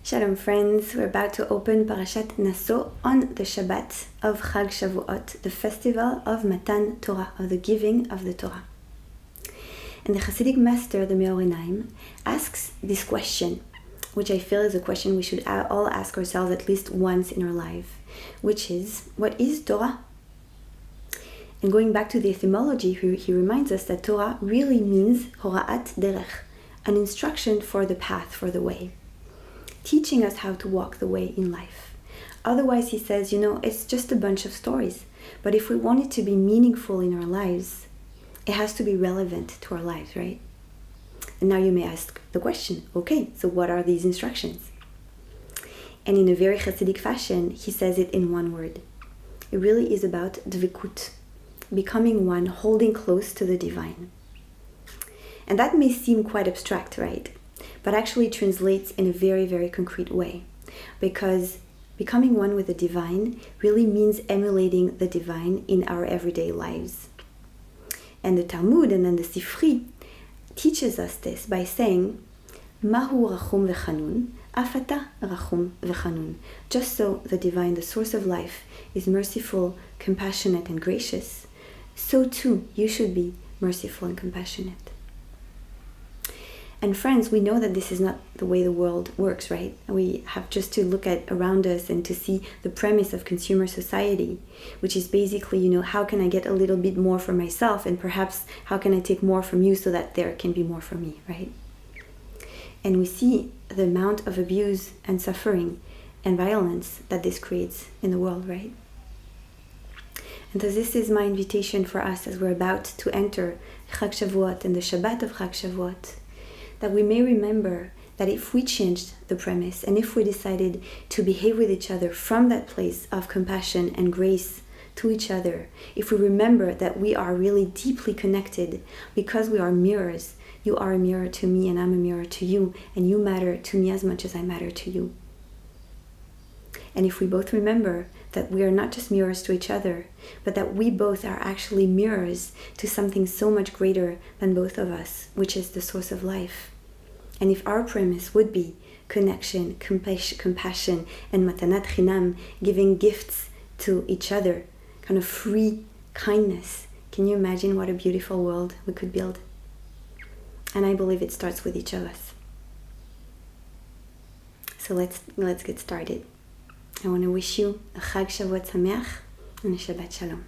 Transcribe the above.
Shalom friends, we're about to open Parasha Nasso on the Shabbat of Chag Shavuot, the festival of Matan Torah, of the giving of the Torah. And the Hasidic master, the Meor Einaim, asks this question, which I feel is a question we should all ask ourselves at least once in our life, which is, what is Torah? And going back to the etymology, he reminds us that Torah really means Hora'at Derech, an instruction for the path, for the way, teaching us how to walk the way in life. Otherwise, he says, it's just a bunch of stories. But if we want it to be meaningful in our lives, it has to be relevant to our lives, right? And now you may ask the question, okay, so what are these instructions? And in a very Hasidic fashion, he says it in one word. It really is about dvikut, becoming one, holding close to the divine. And that may seem quite abstract, right? But actually translates in a very, very concrete way. Because becoming one with the divine really means emulating the divine in our everyday lives. And the Talmud and then the Sifri teaches us this by saying, Mahu rachum v'chanun, afata rachum v'chanun. Just so the divine, the source of life, is merciful, compassionate, and gracious, so too you should be merciful and compassionate. And friends, we know that this is not the way the world works, right? We have just to look at around us and to see the premise of consumer society, which is basically, how can I get a little bit more for myself, and perhaps how can I take more from you so that there can be more for me, right? And we see the amount of abuse and suffering and violence that this creates in the world, right? And so this is my invitation for us as we're about to enter Chag Shavuot and the Shabbat of Chag Shavuot, that we may remember that if we changed the premise and if we decided to behave with each other from that place of compassion and grace to each other, if we remember that we are really deeply connected because we are mirrors, you are a mirror to me and I'm a mirror to you, and you matter to me as much as I matter to you. And if we both remember that we are not just mirrors to each other, but that we both are actually mirrors to something so much greater than both of us, which is the source of life. And if our premise would be connection, compassion, and matanat chinam, giving gifts to each other, kind of free kindness, can you imagine what a beautiful world we could build? And I believe it starts with each of us. So let's get started. I want to wish you a Chag Shavuot Sameach and a Shabbat Shalom.